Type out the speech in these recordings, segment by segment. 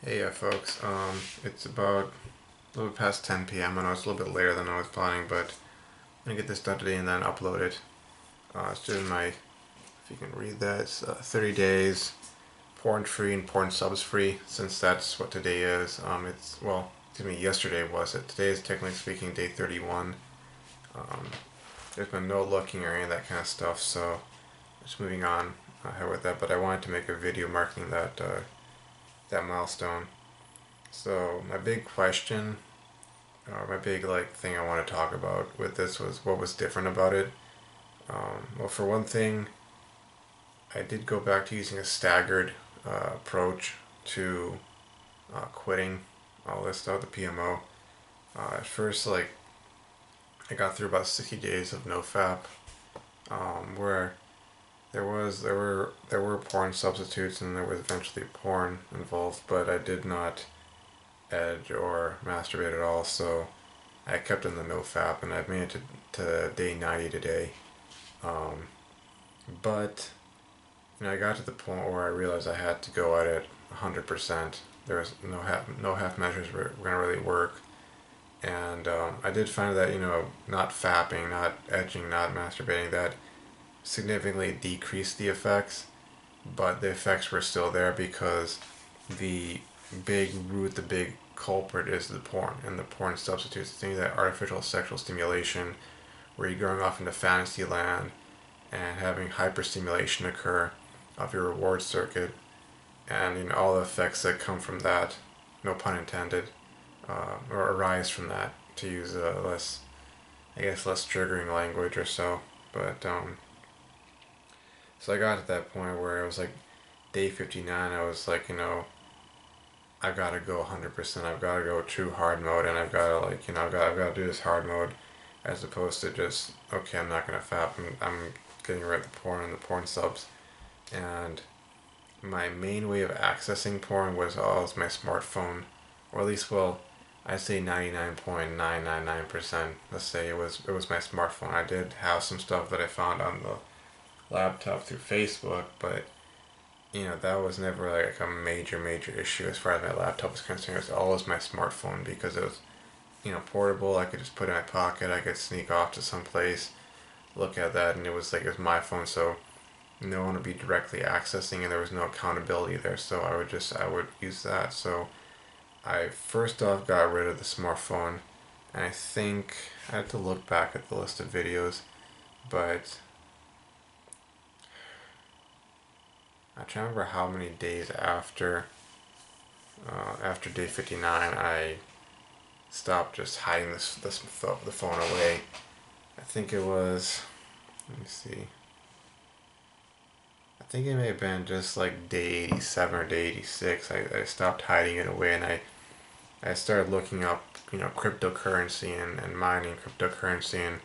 Hey folks, it's about a little past 10 p.m. I know it's a little bit later than I was planning, but I'm gonna get this done today and then upload it. It's doing my, if you can read that, it's 30 days porn free and porn subs free, since that's what today is. Excuse me, yesterday was it. Today is technically speaking day 31. Um, there's been no looking or any of that kind of stuff, so just moving on ahead with that. But I wanted to make a video marking that milestone. So my big question my big thing I want to talk about with this was what was different about it. Well, for one thing, I did go back to using a staggered approach to quitting all this stuff, the PMO. At first, I got through about 60 days of Nofap, where there were porn substitutes and there was eventually porn involved, but I did not edge or masturbate at all. So I kept in the Nofap, and I've made it to day 90 today. Um, but I got to the point where I realized I had to go at it 100%. There was no half measures were gonna really work, and I did find that not fapping, not edging, not masturbating, that significantly decreased the effects, but the effects were still there because the the big culprit is the porn and the porn substitutes. Things that artificial sexual stimulation, where you're going off into fantasy land and having hyperstimulation occur of your reward circuit, and all the effects that come from that, no pun intended, or arise from that, to use less triggering language or so. But so I got to that point where it was like day 59. I was like, I've got to go 100%. I've got to go true hard mode, and I've got to I've got to do this hard mode, as opposed to just, okay, I'm not gonna fap. I'm getting rid of the porn and the porn subs. And my main way of accessing porn was always my smartphone, or at least, well, I'd say 99.999%. Let's say it was my smartphone. I did have some stuff that I found on the laptop through Facebook, but that was never like a major issue as far as my laptop was concerned. It was always my smartphone because it was portable. I could just put it in my pocket. I could sneak off to some place, look at that, and it was my phone, so no one would be directly accessing, and there was no accountability there. So I would use that. So I first off got rid of the smartphone, and I think I had to look back at the list of videos, but I can't remember how many days after day 59 I stopped just hiding the phone away. I think it was, let me see, I think it may have been just like day 87 or day 86. I stopped hiding it away, and I started looking up, cryptocurrency and mining cryptocurrency, and,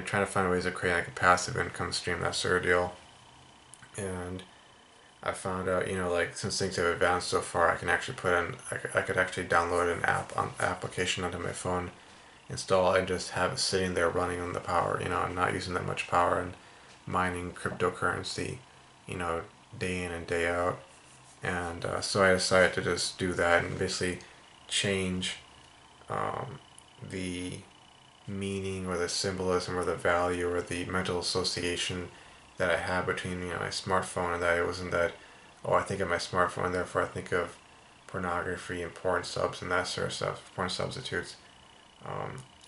trying to find ways to create like a passive income stream, that sort of deal. And I found out, since things have advanced so far, I could actually download an application onto my phone, install it, and just have it sitting there running on the power, and not using that much power, and mining cryptocurrency, you know, day in and day out. And so I decided to just do that and basically change um, the meaning or the symbolism or the value or the mental association that I have between my smartphone and that. It wasn't that, oh, I think of my smartphone, therefore I think of pornography and porn subs and that sort of stuff, porn substitutes.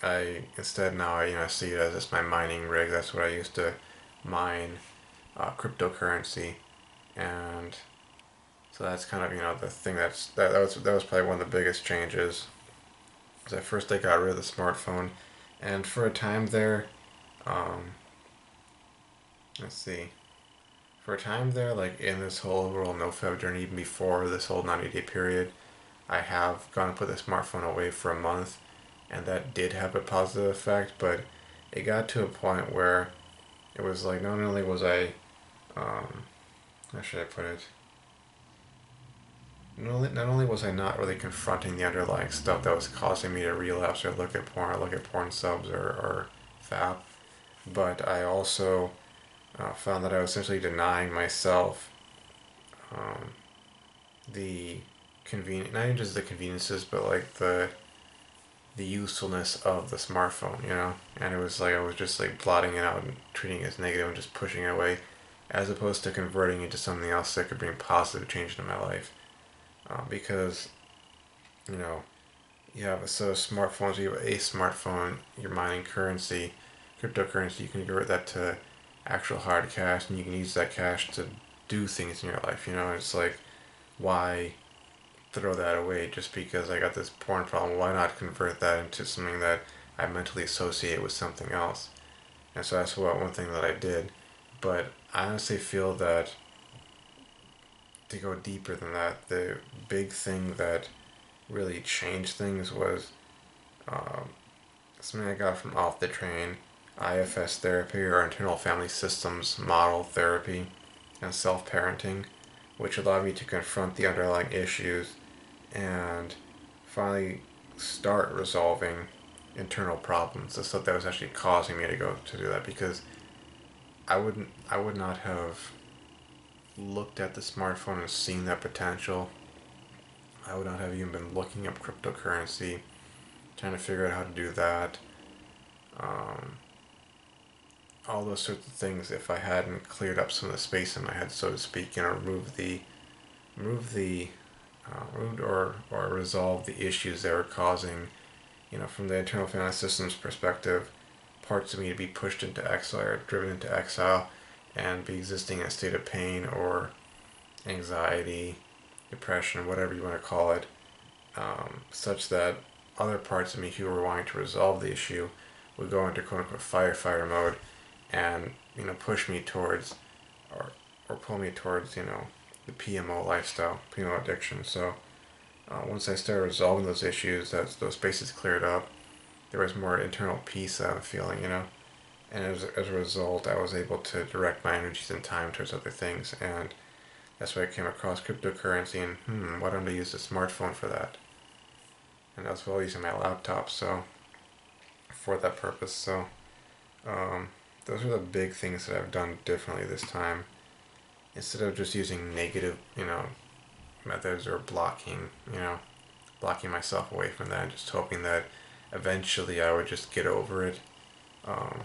I instead now I see it as just my mining rig. That's what I used to mine cryptocurrency, and so that's kind of the thing that was probably one of the biggest changes. Because at first I got rid of the smartphone, and for a time there, um, let's see, for a time there, like in this whole overall nofap journey, even before this whole 90-day period, I have gone and put the smartphone away for a month, and that did have a positive effect. But it got to a point where it was like not only was um, how should I put it? Not only was I not really confronting the underlying stuff that was causing me to relapse or look at porn subs or fap, but I also found that I was essentially denying myself um, the convenient, not even just the conveniences, but like the usefulness of the smartphone, And it was like I was just like blotting it out and treating it as negative and just pushing it away, as opposed to converting it into something else that could bring positive change into my life. Because you know you have a set of smartphones, you have a smartphone, you're mining currency, cryptocurrency. You can convert that to actual hard cash, and you can use that cash to do things in your life. It's like, why throw that away just because I got this porn problem? Why not convert that into something that I mentally associate with something else? And so that's one thing that I did. But I honestly feel that to go deeper than that, the big thing that really changed things was um, something I got from Off the Train, IFS therapy, or internal family systems model therapy, and self parenting, which allowed me to confront the underlying issues and finally start resolving internal problems, the stuff that was actually causing me to go to do that. Because I would not have looked at the smartphone and seen that potential. I would not have even been looking up cryptocurrency, trying to figure out how to do that. Um, all those sorts of things if I hadn't cleared up some of the space in my head, so to speak, remove the removed or resolve the issues that were causing, from the internal family systems perspective, parts of me to be pushed into exile or driven into exile and be existing in a state of pain or anxiety, depression, whatever you want to call it, such that other parts of me who were wanting to resolve the issue would go into quote unquote firefighter mode and push me towards or pull me towards the PMO lifestyle, PMO addiction. So once I started resolving those issues, that those spaces cleared up, there was more internal peace that I'm feeling, And as a result, I was able to direct my energies and time towards other things. And that's why I came across cryptocurrency and, why don't I use the smartphone for that? And that's while using my laptop, so for that purpose. So um, those are the big things that I've done differently this time. Instead of just using negative, methods or blocking myself away from that and just hoping that eventually I would just get over it. Um,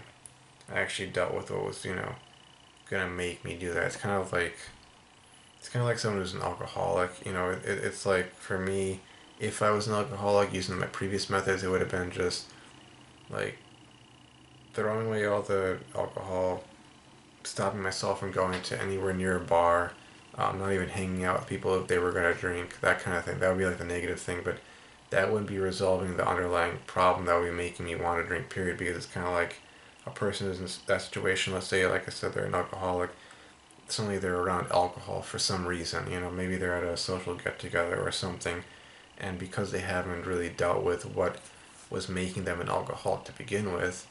I actually dealt with what was, gonna make me do that. It's kind of like someone who's an alcoholic. It's like for me, if I was an alcoholic using my previous methods, it would have been just like throwing away all the alcohol, stopping myself from going to anywhere near a bar, not even hanging out with people if they were gonna drink, that kind of thing. That would be like the negative thing, but that wouldn't be resolving the underlying problem that would be making me want to drink. Period. Because it's kind of like a person is in that situation. Let's say, like I said, they're an alcoholic. Suddenly they're around alcohol for some reason. Maybe they're at a social get together or something, and because they haven't really dealt with what was making them an alcoholic to begin with,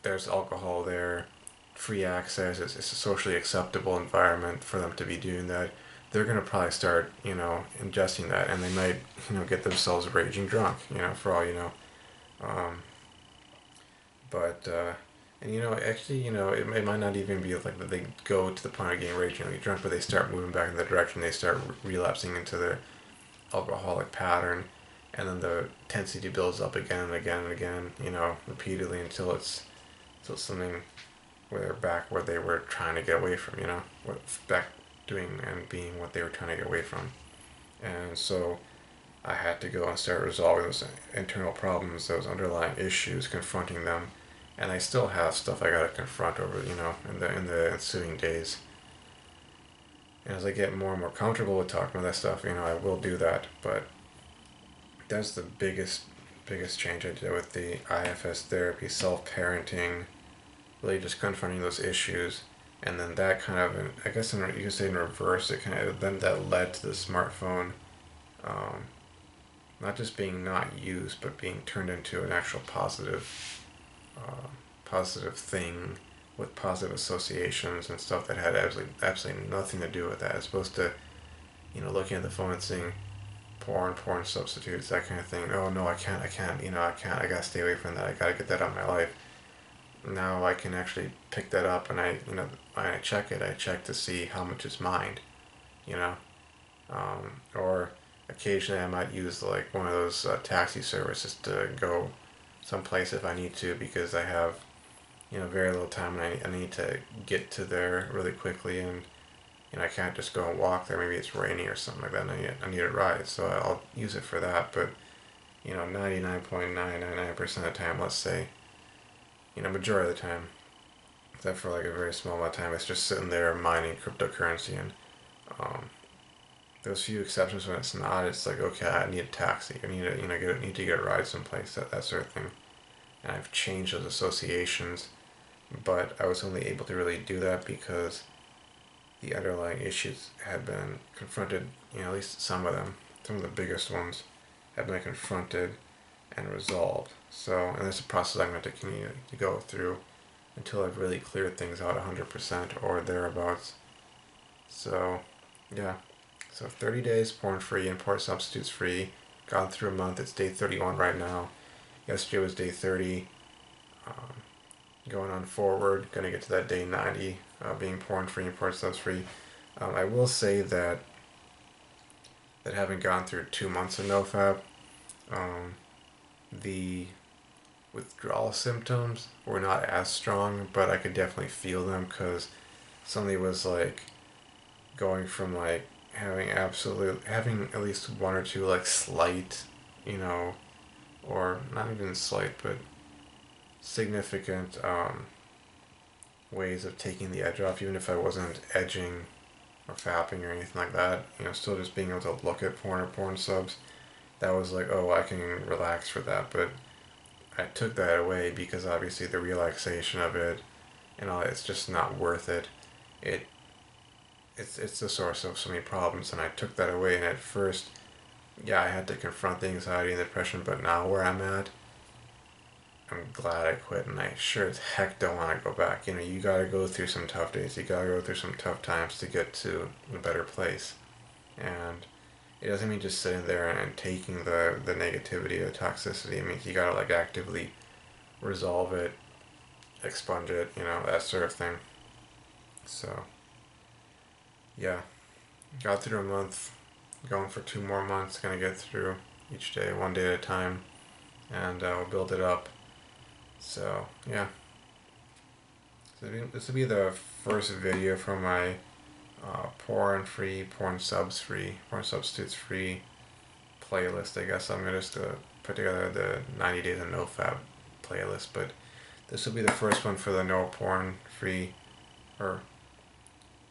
there's alcohol there, free access, it's a socially acceptable environment for them to be doing that. They're going to probably start, ingesting that, and they might, get themselves raging drunk, for all you know. Um, but, and actually, it might not even be like that they go to the point of getting ragingly drunk, but they start moving back in the direction, they start relapsing into their alcoholic pattern, and then the intensity builds up again and again and again, repeatedly until it's something where they're back where they were trying to get away from, back doing and being what they were trying to get away from. And so I had to go and start resolving those internal problems, those underlying issues, confronting them. And I still have stuff I gotta confront over, in the ensuing days. And as I get more and more comfortable with talking about that stuff, I will do that. But that's the biggest change I did with the IFS therapy, self-parenting, really just confronting those issues. And then that kind of, I guess you could say in reverse, it kind of, then that led to the smartphone, um, not just being not used, but being turned into an actual uh, positive thing with positive associations and stuff that had absolutely nothing to do with that. As opposed to, looking at the phone and seeing porn substitutes, that kind of thing. Oh no, I can't, I gotta stay away from that. I gotta get that out of my life. Now I can actually pick that up, and when I check it, I check to see how much is mined, you know, Or occasionally I might use like one of those taxi services to go someplace if I need to, because I have very little time and I need to get to there really quickly, and I can't just go and walk there. Maybe it's raining or something like that, and I need a ride, so I'll use it for that. But 99.999% of the time, let's say, majority of the time, except for like a very small amount of time, it's just sitting there mining cryptocurrency. And um, those few exceptions when it's not, it's like, okay, I need a taxi, I need to need to get a ride someplace, that sort of thing. And I've changed those associations, but I was only able to really do that because the underlying issues had been confronted. At least some of them, some of the biggest ones, have been confronted and resolved. So, and it's a process I'm going to continue to go through until I've really cleared things out 100% or thereabouts. So, yeah. So 30 days porn free and porn substitutes free. Gone through a month. It's day 31 right now. Yesterday was day 30. Um, Going on forward, gonna get to that day 90, being porn free and porn subs free. I will say that having gone through 2 months of Nofap, um, the withdrawal symptoms were not as strong, but I could definitely feel them, because somebody was like going from like having at least one or two like slight, or not even slight, but significant ways of taking the edge off, even if I wasn't edging or fapping or anything like that. Still just being able to look at porn or porn subs. That was like, oh, I can relax for that. But I took that away because obviously the relaxation of it and all, it's just not worth it. It it's the source of so many problems, and I took that away. And at first, yeah, I had to confront the anxiety and the depression. But now where I'm at, I'm glad I quit, and I sure as heck don't want to go back. You gotta go through some tough days. You gotta go through some tough times to get to a better place. And it doesn't mean just sitting there and taking the negativity or the toxicity. It means you gotta like actively resolve it, expunge it, that sort of thing. So, yeah, got through a month, going for 2 more months, gonna get through each day, one day at a time, and we'll build it up. So, yeah. So this will be the first video from my porn free, porn subs free, porn substitutes free playlist. I guess I'm gonna just put together the 90 days of Nofap playlist, but this will be the first one for the no porn free, or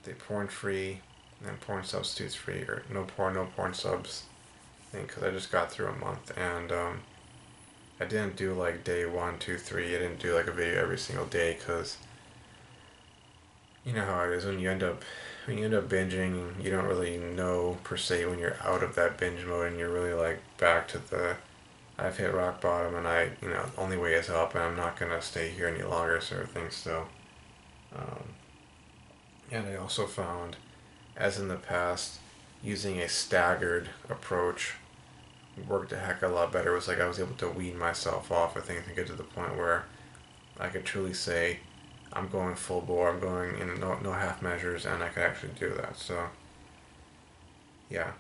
the porn free and porn substitutes free, or no porn subs thing, because I just got through a month. And I didn't do like day 1, 2, 3. I didn't do like a video every single day, because you know how it is when you end up binging. You don't really know per se when you're out of that binge mode, and you're really like back to the I've hit rock bottom, and only way is up, and I'm not gonna stay here any longer sort of thing. So, um, and I also found, as in the past, using a staggered approach worked a heck of a lot better. It was like I was able to wean myself off of things and get to the point where I could truly say, I'm going full bore, I'm going in no half measures, and I could actually do that. So, yeah.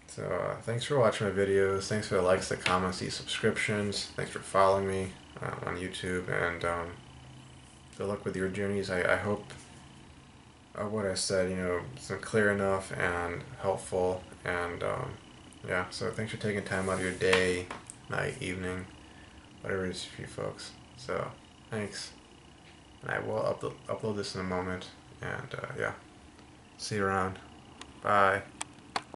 So, thanks for watching my videos. Thanks for the likes, the comments, the subscriptions. Thanks for following me on YouTube, and good luck with your journeys. I hope what I said, is clear enough and helpful. And yeah, so thanks for taking time out of your day, night, evening, whatever it is for you folks. So, thanks. And I will upload this in a moment. And yeah, see you around. Bye.